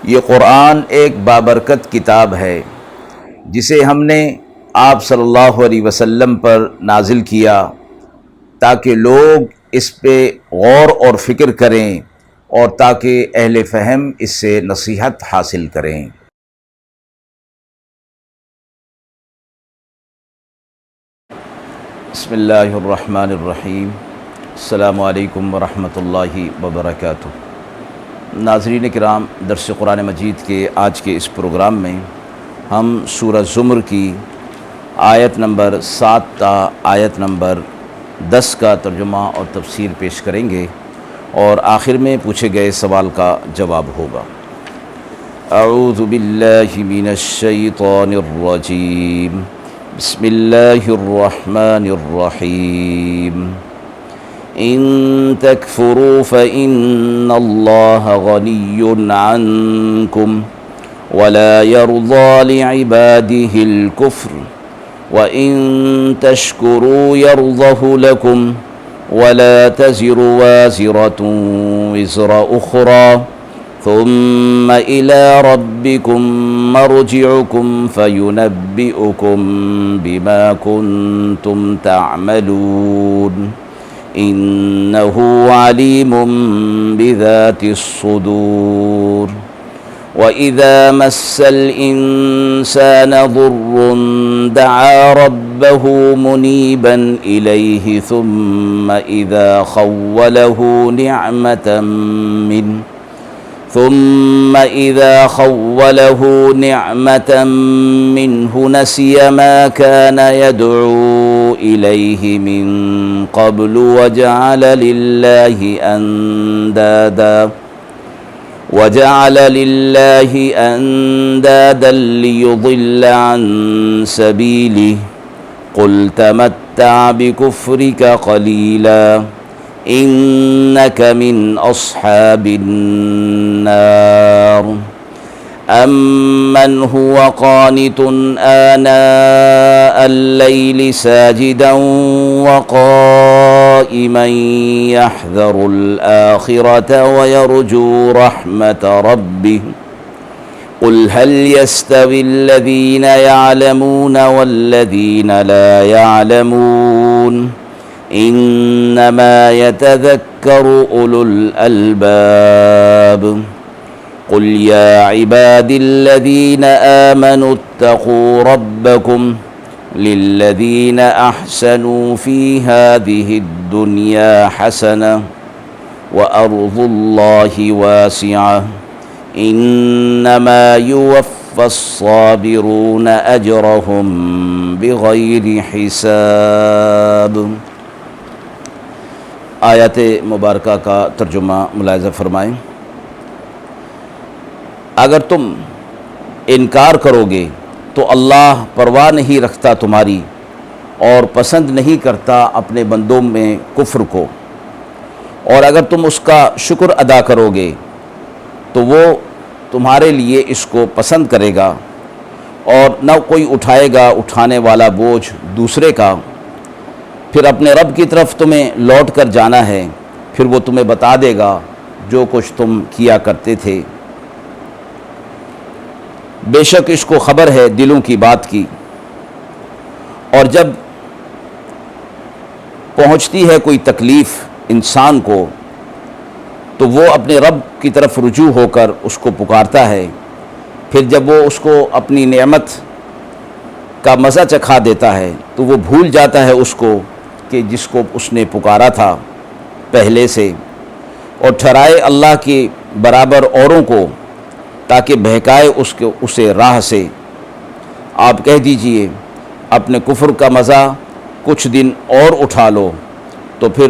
یہ قرآن ایک بابرکت کتاب ہے جسے ہم نے آپ صلی اللہ علیہ وسلم پر نازل کیا تاکہ لوگ اس پہ غور اور فکر کریں اور تاکہ اہل فہم اس سے نصیحت حاصل کریں۔ بسم اللہ الرحمن الرحیم۔ السلام علیکم ورحمۃ اللہ وبرکاتہ۔ ناظرین کرام، درس قرآن مجید کے آج کے اس پروگرام میں ہم سورہ زمر کی آیت نمبر 7 تا آیت نمبر 10 کا ترجمہ اور تفسیر پیش کریں گے اور آخر میں پوچھے گئے سوال کا جواب ہوگا۔ اعوذ باللہ من الشیطان الرجیم، بسم اللہ الرحمن الرحیم۔ ان تکفروا فإن اللہ غنی عنکم ولا يرضى لعباده الكفر وإن تشكروا يرضه لكم ولا تزر وازرة وزر أخرى ثم إلى ربكم مرجعكم فينبئكم بما كنتم تعملون إنه عليم بذات الصدور۔ وَإِذَا مَسَّ الْإِنسَانَ ضُرٌّ دَعَا رَبَّهُ مُنِيبًا إِلَيْهِ ثُمَّ إِذَا خَوَّلَهُ نِعْمَةً مِّنْهُ نَسِيَ مَا كَانَ يَدْعُو إِلَيْهِ مِن قَبْلُ وجعل لله أندادا ليضل عن سبيله قل تمتع بكفرك قليلا إنك من أصحاب النار۔ أَمَّنْ هُوَ قَانِتٌ آنَاءَ اللَّيْلِ سَاجِدًا وَقَائِمًا يَحْذَرُ الْآخِرَةَ وَيَرْجُو رَحْمَةَ رَبِّهِ قُلْ هَلْ يَسْتَوِي الَّذِينَ يَعْلَمُونَ وَالَّذِينَ لَا يَعْلَمُونَ إِنَّمَا يَتَذَكَّرُ أُولُو الْأَلْبَابِ۔ قل يا عبادي الذين آمنوا اتقوا ربكم للذين أحسنوا في هذه الدنيا حسنة وأرض الله واسعة إنما يوفى الصابرون أجرهم بغير حساب۔ آیات مبارکہ کا ترجمہ ملاحظہ فرمائیں۔ اگر تم انکار کرو گے تو اللہ پرواہ نہیں رکھتا تمہاری اور پسند نہیں کرتا اپنے بندوں میں کفر کو، اور اگر تم اس کا شکر ادا کرو گے تو وہ تمہارے لیے اس کو پسند کرے گا، اور نہ کوئی اٹھائے گا اٹھانے والا بوجھ دوسرے کا۔ پھر اپنے رب کی طرف تمہیں لوٹ کر جانا ہے، پھر وہ تمہیں بتا دے گا جو کچھ تم کیا کرتے تھے۔ بے شک اس کو خبر ہے دلوں کی بات کی، اور جب پہنچتی ہے کوئی تکلیف انسان کو تو وہ اپنے رب کی طرف رجوع ہو کر اس کو پکارتا ہے۔ پھر جب وہ اس کو اپنی نعمت کا مزہ چکھا دیتا ہے تو وہ بھول جاتا ہے اس کو کہ جس کو اس نے پکارا تھا پہلے سے، اور ٹھہرائے اللہ کے برابر اوروں کو تاکہ بہکائے اسے راہ سے۔ آپ کہہ دیجئے اپنے کفر کا مزہ کچھ دن اور اٹھا لو تو پھر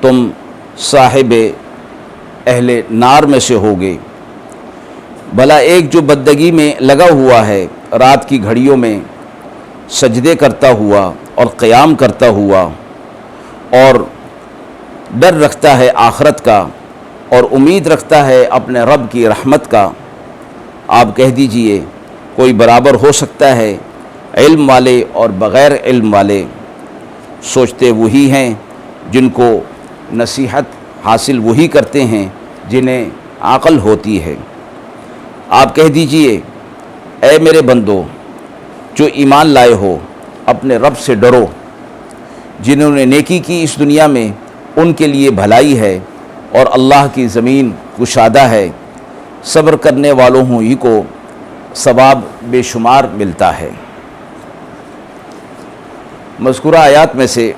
تم صاحب اہل نار میں سے ہوگے۔ بھلا ایک جو بندگی میں لگا ہوا ہے، رات کی گھڑیوں میں سجدے کرتا ہوا اور قیام کرتا ہوا، اور ڈر رکھتا ہے آخرت کا اور امید رکھتا ہے اپنے رب کی رحمت کا، آپ کہہ دیجئے کوئی برابر ہو سکتا ہے؟ علم والے اور بغیر علم والے سوچتے وہی ہیں جن کو نصیحت حاصل وہی کرتے ہیں جنہیں عقل ہوتی ہے۔ آپ کہہ دیجئے اے میرے بندو جو ایمان لائے ہو اپنے رب سے ڈرو، جنہوں نے نیکی کی اس دنیا میں ان کے لیے بھلائی ہے اور اللہ کی زمین کشادہ ہے، صبر کرنے والوں ہی کو ثواب بے شمار ملتا ہے۔ مذکورہ آیات میں سے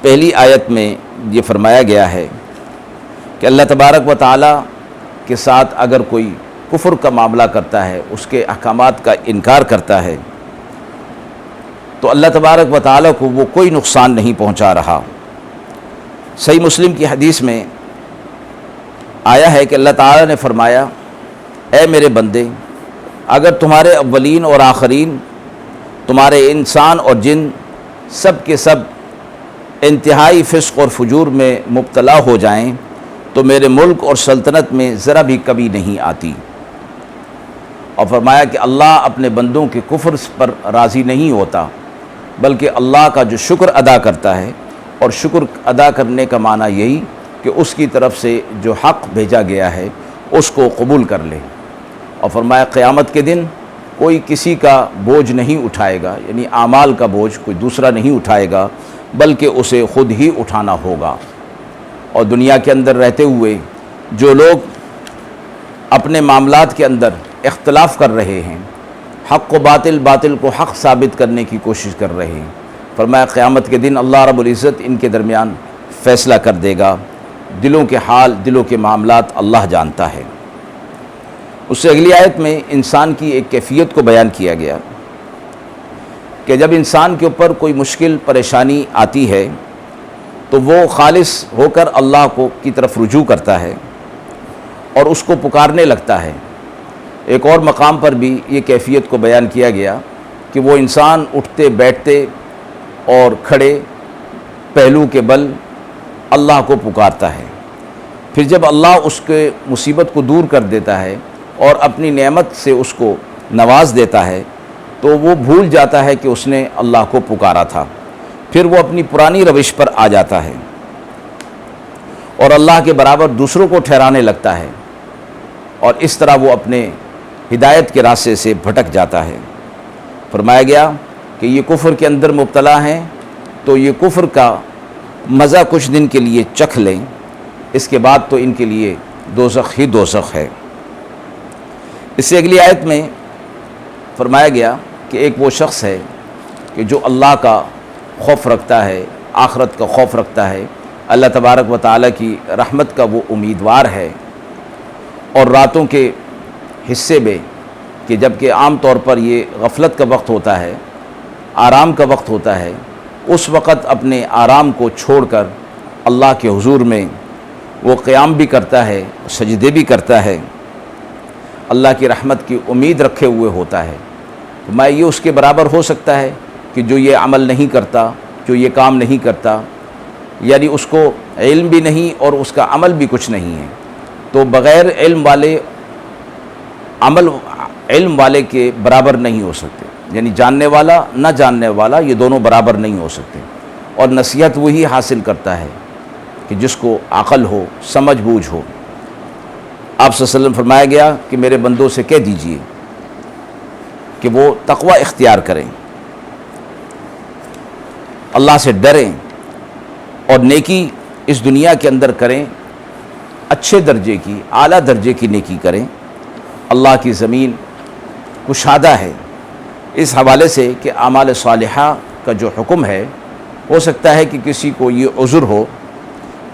پہلی آیت میں یہ فرمایا گیا ہے کہ اللہ تبارک و تعالی کے ساتھ اگر کوئی کفر کا معاملہ کرتا ہے، اس کے احکامات کا انکار کرتا ہے، تو اللہ تبارک و تعالی کو وہ کوئی نقصان نہیں پہنچا رہا۔ صحیح مسلم کی حدیث میں آیا ہے کہ اللہ تعالی نے فرمایا اے میرے بندے، اگر تمہارے اولین اور آخرین، تمہارے انسان اور جن سب کے سب انتہائی فسق اور فجور میں مبتلا ہو جائیں تو میرے ملک اور سلطنت میں ذرا بھی کمی نہیں آتی۔ اور فرمایا کہ اللہ اپنے بندوں کے کفر پر راضی نہیں ہوتا، بلکہ اللہ کا جو شکر ادا کرتا ہے، اور شکر ادا کرنے کا معنی یہی کہ اس کی طرف سے جو حق بھیجا گیا ہے اس کو قبول کر لے۔ اور فرمایا قیامت کے دن کوئی کسی کا بوجھ نہیں اٹھائے گا، یعنی اعمال کا بوجھ کوئی دوسرا نہیں اٹھائے گا، بلکہ اسے خود ہی اٹھانا ہوگا۔ اور دنیا کے اندر رہتے ہوئے جو لوگ اپنے معاملات کے اندر اختلاف کر رہے ہیں، حق و باطل، باطل کو حق ثابت کرنے کی کوشش کر رہے ہیں، فرمایا قیامت کے دن اللہ رب العزت ان کے درمیان فیصلہ کر دے گا۔ دلوں کے حال، دلوں کے معاملات اللہ جانتا ہے۔ اس سے اگلی آیت میں انسان کی ایک کیفیت کو بیان کیا گیا کہ جب انسان کے اوپر کوئی مشکل پریشانی آتی ہے تو وہ خالص ہو کر اللہ کی طرف رجوع کرتا ہے اور اس کو پکارنے لگتا ہے۔ ایک اور مقام پر بھی یہ کیفیت کو بیان کیا گیا کہ وہ انسان اٹھتے بیٹھتے اور کھڑے پہلو کے بل اللہ کو پکارتا ہے۔ پھر جب اللہ اس کے مصیبت کو دور کر دیتا ہے اور اپنی نعمت سے اس کو نواز دیتا ہے تو وہ بھول جاتا ہے کہ اس نے اللہ کو پکارا تھا، پھر وہ اپنی پرانی روش پر آ جاتا ہے اور اللہ کے برابر دوسروں کو ٹھہرانے لگتا ہے، اور اس طرح وہ اپنے ہدایت کے راستے سے بھٹک جاتا ہے۔ فرمایا گیا کہ یہ کفر کے اندر مبتلا ہیں تو یہ کفر کا مزہ کچھ دن کے لیے چکھ لیں، اس کے بعد تو ان کے لیے دوزخ ہی دوزخ ہے۔ اس سے اگلی آیت میں فرمایا گیا کہ ایک وہ شخص ہے کہ جو اللہ کا خوف رکھتا ہے، آخرت کا خوف رکھتا ہے، اللہ تبارک و تعالیٰ کی رحمت کا وہ امیدوار ہے، اور راتوں کے حصے میں کہ جب کہ عام طور پر یہ غفلت کا وقت ہوتا ہے، آرام کا وقت ہوتا ہے، اس وقت اپنے آرام کو چھوڑ کر اللہ کے حضور میں وہ قیام بھی کرتا ہے، سجدے بھی کرتا ہے، اللہ کی رحمت کی امید رکھے ہوئے ہوتا ہے۔ تو میں یہ اس کے برابر ہو سکتا ہے کہ جو یہ عمل نہیں کرتا، جو یہ کام نہیں کرتا، یعنی اس کو علم بھی نہیں اور اس کا عمل بھی کچھ نہیں ہے، تو بغیر علم والے کے برابر نہیں ہو سکتے، یعنی جاننے والا نہ جاننے والا یہ دونوں برابر نہیں ہو سکتے۔ اور نصیحت وہی حاصل کرتا ہے کہ جس کو عقل ہو، سمجھ بوجھ ہو۔ آپ صلی اللہ علیہ وسلم فرمایا گیا کہ میرے بندوں سے کہہ دیجئے کہ وہ تقوی اختیار کریں، اللہ سے ڈریں اور نیکی اس دنیا کے اندر کریں، اچھے درجے کی، اعلیٰ درجے کی نیکی کریں۔ اللہ کی زمین کشادہ ہے، اس حوالے سے کہ اعمال صالحہ کا جو حکم ہے، ہو سکتا ہے کہ کسی کو یہ عذر ہو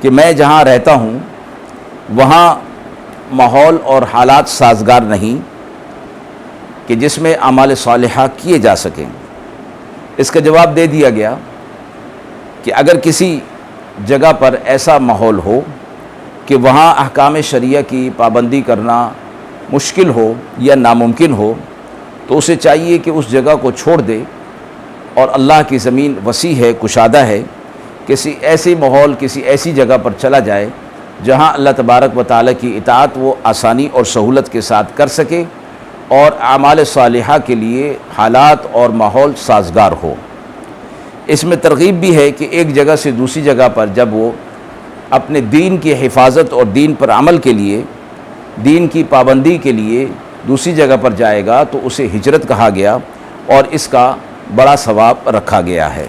کہ میں جہاں رہتا ہوں وہاں ماحول اور حالات سازگار نہیں کہ جس میں اعمال صالحہ کیے جا سکیں۔ اس کا جواب دے دیا گیا کہ اگر کسی جگہ پر ایسا ماحول ہو کہ وہاں احکام شریعہ کی پابندی کرنا مشکل ہو یا ناممکن ہو تو اسے چاہیے کہ اس جگہ کو چھوڑ دے، اور اللہ کی زمین وسیع ہے، کشادہ ہے، کسی ایسی ماحول، کسی ایسی جگہ پر چلا جائے جہاں اللہ تبارک و تعالیٰ کی اطاعت وہ آسانی اور سہولت کے ساتھ کر سکے اور اعمال صالحہ کے لیے حالات اور ماحول سازگار ہو۔ اس میں ترغیب بھی ہے کہ ایک جگہ سے دوسری جگہ پر جب وہ اپنے دین کی حفاظت اور دین پر عمل کے لیے دین کی پابندی کے لیے دوسری جگہ پر جائے گا تو اسے ہجرت کہا گیا اور اس کا بڑا ثواب رکھا گیا ہے۔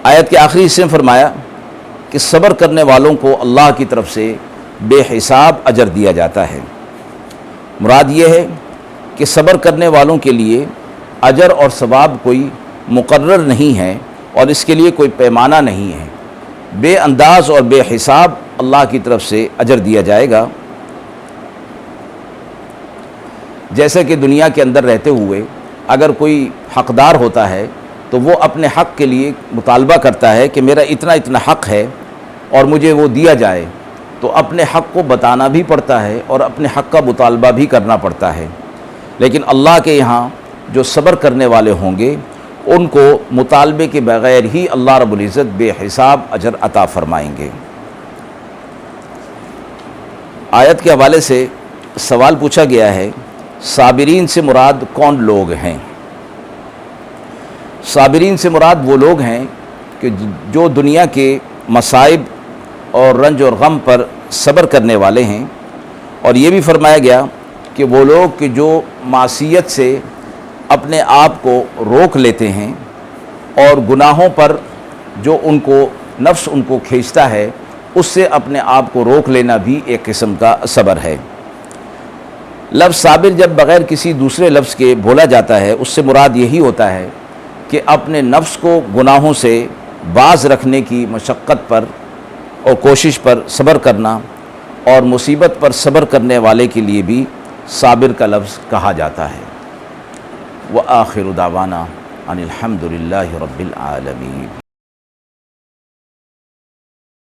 آیت کے آخری حصے میں فرمایا کہ صبر کرنے والوں کو اللہ کی طرف سے بے حساب اجر دیا جاتا ہے۔ مراد یہ ہے کہ صبر کرنے والوں کے لیے اجر اور ثواب کوئی مقرر نہیں ہے اور اس کے لیے کوئی پیمانہ نہیں ہے، بے انداز اور بے حساب اللہ کی طرف سے اجر دیا جائے گا۔ جیسے کہ دنیا کے اندر رہتے ہوئے اگر کوئی حقدار ہوتا ہے تو وہ اپنے حق کے لیے مطالبہ کرتا ہے کہ میرا اتنا اتنا حق ہے اور مجھے وہ دیا جائے، تو اپنے حق کو بتانا بھی پڑتا ہے اور اپنے حق کا مطالبہ بھی کرنا پڑتا ہے۔ لیکن اللہ کے یہاں جو صبر کرنے والے ہوں گے ان کو مطالبے کے بغیر ہی اللہ رب العزت بے حساب اجر عطا فرمائیں گے۔ آیت کے حوالے سے سوال پوچھا گیا ہے، صابرین سے مراد کون لوگ ہیں؟ صابرین سے مراد وہ لوگ ہیں کہ جو دنیا کے مصائب اور رنج اور غم پر صبر کرنے والے ہیں، اور یہ بھی فرمایا گیا کہ وہ لوگ کہ جو معصیت سے اپنے آپ کو روک لیتے ہیں اور گناہوں پر جو ان کو نفس ان کو کھینچتا ہے اس سے اپنے آپ کو روک لینا بھی ایک قسم کا صبر ہے۔ لفظ صابر جب بغیر کسی دوسرے لفظ کے بولا جاتا ہے اس سے مراد یہی ہوتا ہے کہ اپنے نفس کو گناہوں سے باز رکھنے کی مشقت پر اور کوشش پر صبر کرنا، اور مصیبت پر صبر کرنے والے کے لیے بھی صابر کا لفظ کہا جاتا ہے۔ وآخر دعوانا ان الحمد للہ رب العالمین۔